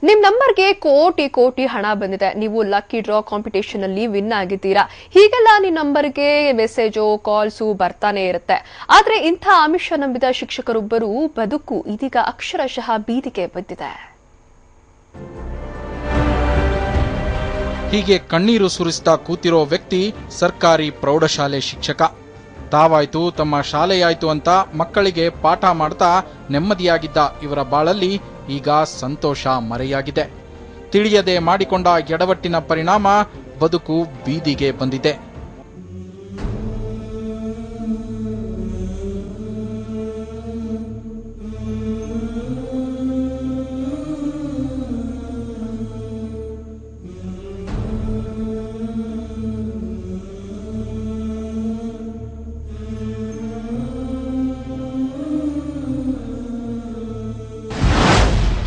ನಿಮ್ ನಂಬರ್ಗೆ ಕೋಟಿ ಕೋಟಿ ಹಣ ಬಂದಿದೆ, ನೀವು ಲಕ್ಕಿ ಡ್ರಾ ಕಾಂಪಿಟೇಷನ್ ಅಲ್ಲಿ ವಿನ್ ಆಗಿದ್ದೀರಾ, ಹೀಗೆಲ್ಲ ನಿಮ್ ನಂಬರ್ಗೆ ಮೆಸೇಜು ಕಾಲ್ಸು ಬರ್ತಾನೆ ಇರುತ್ತೆ. ಆದ್ರೆ ಇಂಥ ಆಮಿಷ ನಂಬಿದ ಶಿಕ್ಷಕರೊಬ್ಬರು ಬದುಕು ಇದೀಗ ಅಕ್ಷರಶಃ ಬೀದಿಗೆ ಬಿದ್ದಿದೆ. ಹೀಗೆ ಕಣ್ಣೀರು ಸುರಿಸ್ತಾ ಕೂತಿರೋ ವ್ಯಕ್ತಿ ಸರ್ಕಾರಿ ಪ್ರೌಢಶಾಲೆ ಶಿಕ್ಷಕ. ತಾವಾಯ್ತು ತಮ್ಮ ಶಾಲೆಯಾಯ್ತು ಅಂತ ಮಕ್ಕಳಿಗೆ ಪಾಠ ಮಾಡ್ತಾ ನೆಮ್ಮದಿಯಾಗಿದ್ದ ಇವರ ಬಾಳಲ್ಲಿ ಈಗ ಸಂತೋಷ ಮರೆಯಾಗಿದೆ. ತಿಳಿಯದೆ ಮಾಡಿಕೊಂಡ ಎಡವಟ್ಟಿನ ಪರಿಣಾಮ ಬದುಕು ಬೀದಿಗೆ ಬಂದಿದೆ.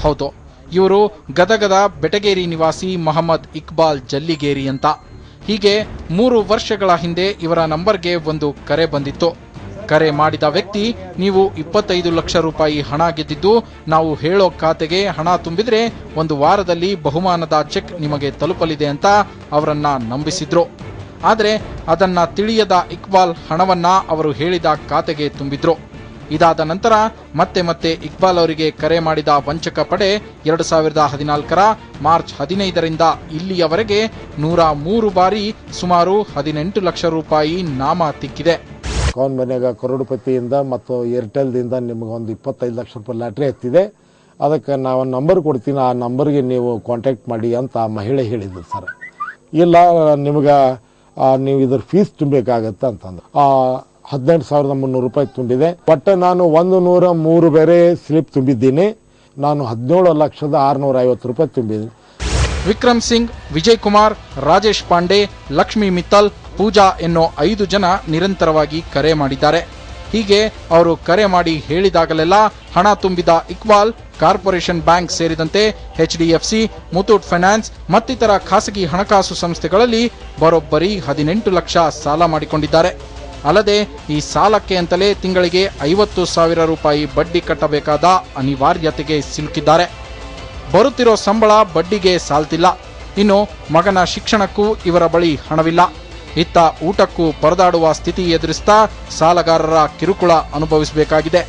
ಹೌದು, ಇವರು ಗದಗದ ಬೆಟಗೇರಿ ನಿವಾಸಿ ಮೊಹಮ್ಮದ್ ಇಕ್ಬಾಲ್ ಜಲ್ಲಿಗೇರಿ ಅಂತ. ಹೀಗೆ 3 ವರ್ಷಗಳ ಹಿಂದೆ ಇವರ ನಂಬರ್ಗೆ ಒಂದು ಕರೆ ಬಂದಿತ್ತು. ಕರೆ ಮಾಡಿದ ವ್ಯಕ್ತಿ, ನೀವು 25 ಲಕ್ಷ ರೂಪಾಯಿ ಹಣ ಗೆದ್ದಿದ್ದು, ನಾವು ಹೇಳೋ ಖಾತೆಗೆ ಹಣ ತುಂಬಿದ್ರೆ 1 ವಾರದಲ್ಲಿ ಬಹುಮಾನದ ಚೆಕ್ ನಿಮಗೆ ತಲುಪಲಿದೆ ಅಂತ ಅವರನ್ನ ನಂಬಿಸಿದ್ರು. ಆದರೆ ಅದನ್ನ ತಿಳಿಯದ ಇಕ್ಬಾಲ್ ಹಣವನ್ನ ಅವರು ಹೇಳಿದ ಖಾತೆಗೆ ತುಂಬಿದ್ರು. ಇದಾದ ನಂತರ ಮತ್ತೆ ಇಕ್ಬಾಲ್ ಅವರಿಗೆ ಕರೆ ಮಾಡಿದ ವಂಚಕ ಪಡೆ 2014ರ ಮಾರ್ಚ್ 15ರಿಂದ ಇಲ್ಲಿಯವರೆಗೆ 103 ಬಾರಿ ಸುಮಾರು 18 ಲಕ್ಷ ರೂಪಾಯಿ ನಾಮ ತಿಕ್ಕಿದೆ. ಕೌನ್ ಮನೆಯಾಗ ಕರೋಡಪತಿಯಿಂದ ಮತ್ತು ಏರ್ಟೆಲ್ದಿಂದ ನಿಮಗೊಂದು 25 ಲಕ್ಷ ರೂಪಾಯಿ ಲಾಟ್ರಿ ಎತ್ತಿದೆ, ಅದಕ್ಕೆ ನಾವು ನಂಬರ್ ಕೊಡ್ತೀನಿ, ಆ ನಂಬರ್ಗೆ ನೀವು ಕಾಂಟ್ಯಾಕ್ಟ್ ಮಾಡಿ ಅಂತ ಆ ಮಹಿಳೆ ಹೇಳಿದ್ರು ಸರ್. ಇಲ್ಲ ನಿಮ್ಗೆ ನೀವು ಇದ್ರ ಫೀಸ್ ತುಂಬಬೇಕಾಗತ್ತೆ ಅಂತಂದು 18,300 ರೂಪಾಯಿ ತುಂಬಿದೆ. ಒಟ್ಟು ನಾನು 103 ಬೇರೆ ಸ್ಲಿಪ್ ತುಂಬಿದ್ದೀನಿ. ನಾನು 17,650,000 ರೂಪಾಯಿ ತುಂಬಿದ್ದೀನಿ. ವಿಕ್ರಮ್ ಸಿಂಗ್, ವಿಜಯ್ ಕುಮಾರ್, ರಾಜೇಶ್ ಪಾಂಡೆ, ಲಕ್ಷ್ಮಿ ಮಿತ್ತಲ್, ಪೂಜಾ ಎನ್ನೋ 5 ಜನ ನಿರಂತರವಾಗಿ ಕರೆ ಮಾಡಿದ್ದಾರೆ. ಹೀಗೆ ಅವರು ಕರೆ ಮಾಡಿ ಹೇಳಿದಾಗಲೆಲ್ಲ ಹಣ ತುಂಬಿದ ಇಕ್ಬಾಲ್ ಕಾರ್ಪೊರೇಷನ್ ಬ್ಯಾಂಕ್ ಸೇರಿದಂತೆ HDFC, ಮುತ್ತೂಟ್ ಫೈನಾನ್ಸ್ ಮತ್ತಿತರ ಖಾಸಗಿ ಹಣಕಾಸು ಸಂಸ್ಥೆಗಳಲ್ಲಿ ಬರೋಬ್ಬರಿ 18 ಲಕ್ಷ ಸಾಲ ಮಾಡಿಕೊಂಡಿದ್ದಾರೆ. ಅಲ್ಲದೆ ಈ ಸಾಲಕ್ಕೆ ಅಂತಲೇ ತಿಂಗಳಿಗೆ 50,000 ರೂಪಾಯಿ ಬಡ್ಡಿ ಕಟ್ಟಬೇಕಾದ ಅನಿವಾರ್ಯತೆಗೆ ಸಿಲುಕಿದ್ದಾರೆ. ಬರುತ್ತಿರೋ ಸಂಬಳ ಬಡ್ಡಿಗೆ ಸಾಲ್ತಿಲ್ಲ. ಇನ್ನು ಮಗನ ಶಿಕ್ಷಣಕ್ಕೂ ಇವರ ಬಳಿ ಹಣವಿಲ್ಲ. ಇತ್ತ ಊಟಕ್ಕೂ ಪರದಾಡುವ ಸ್ಥಿತಿ ಎದುರಿಸ್ತಾ ಸಾಲಗಾರರ ಕಿರುಕುಳ ಅನುಭವಿಸಬೇಕಾಗಿದೆ.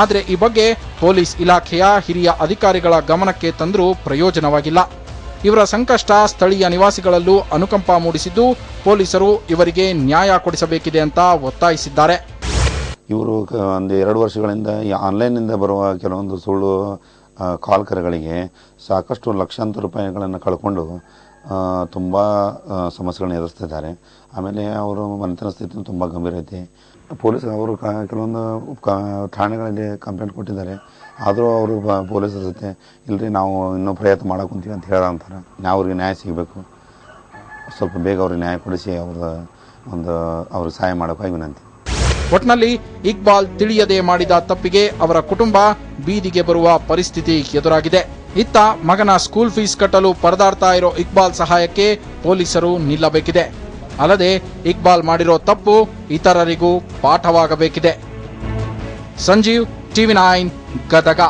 ಆದರೆ ಈ ಬಗ್ಗೆ ಪೊಲೀಸ್ ಇಲಾಖೆಯ ಹಿರಿಯ ಅಧಿಕಾರಿಗಳ ಗಮನಕ್ಕೆ ತಂದರೂ ಪ್ರಯೋಜನವಾಗಿಲ್ಲ. ಇವರ ಸಂಕಷ್ಟ ಸ್ಥಳೀಯ ನಿವಾಸಿಗಳಲ್ಲೂ ಅನುಕಂಪ ಮೂಡಿಸಿದ್ದು, ಪೊಲೀಸರು ಇವರಿಗೆ ನ್ಯಾಯ ಕೊಡಿಸಬೇಕಿದೆ ಅಂತ ಒತ್ತಾಯಿಸಿದ್ದಾರೆ. ಇವರು ಒಂದು 2 ವರ್ಷಗಳಿಂದ ಆನ್ಲೈನ್ನಿಂದ ಬರುವ ಕೆಲವೊಂದು ಸುಳ್ಳು ಕಾಲ್ ಕರೆಗಳಿಗೆ ಸಾಕಷ್ಟು ಲಕ್ಷಾಂತರ ರೂಪಾಯಿಗಳನ್ನು ಕಳ್ಕೊಂಡು ತುಂಬ ಸಮಸ್ಯೆಗಳನ್ನ ಎದುರಿಸ್ತಿದ್ದಾರೆ. ಆಮೇಲೆ ಅವರು ಮನೆತನ ಸ್ಥಿತಿ ತುಂಬ ಗಂಭೀರ ಐತಿ. ಪೊಲೀಸ್ ಅವರು ಕೆಲವೊಂದು ಠಾಣೆಗಳಲ್ಲಿ ಕಂಪ್ಲೇಂಟ್ ಕೊಟ್ಟಿದ್ದಾರೆ. ಆದರೂ ಅವರು ಪೊಲೀಸರ ಜೊತೆ ಇಲ್ಲರಿ ನಾವು ಇನ್ನೂ ಪ್ರಯತ್ನ ಮಾಡಕ್ಕೆ ಕುಂತೀವಿ ಅಂತ ಹೇಳಂತಾರೆ. ಅವ್ರಿಗೆ ನ್ಯಾಯ ಸಿಗಬೇಕು, ಸ್ವಲ್ಪ ಬೇಗ ಅವ್ರಿಗೆ ನ್ಯಾಯ ಕೊಡಿಸಿ ಅವ್ರಿಗೆ ಸಹಾಯ ಮಾಡೋಕ್ಕಾಗಿ ವಿನಂತಿ. ಒಟ್ನಲ್ಲಿ ಇಕ್ಬಾಲ್ ತಿಳಿಯದೆ ಮಾಡಿದ ತಪ್ಪಿಗೆ ಅವರ ಕುಟುಂಬ ಬೀದಿಗೆ ಬರುವ ಪರಿಸ್ಥಿತಿ ಎದುರಾಗಿದೆ. ಇತ್ತ ಮಗನ ಸ್ಕೂಲ್ ಫೀಸ್ ಕಟ್ಟಲು ಪರದಾಡ್ತಾ ಇರೋ ಇಕ್ಬಾಲ್ ಸಹಾಯಕ್ಕೆ ಪೊಲೀಸರು ನಿಲ್ಲಬೇಕಿದೆ. ಅಲ್ಲದೆ ಇಕ್ಬಾಲ್ ಮಾಡಿರೋ ತಪ್ಪು ಇತರರಿಗೂ ಪಾಠವಾಗಬೇಕಿದೆ. ಸಂಜೀವ್, TV9 ಗದಗ.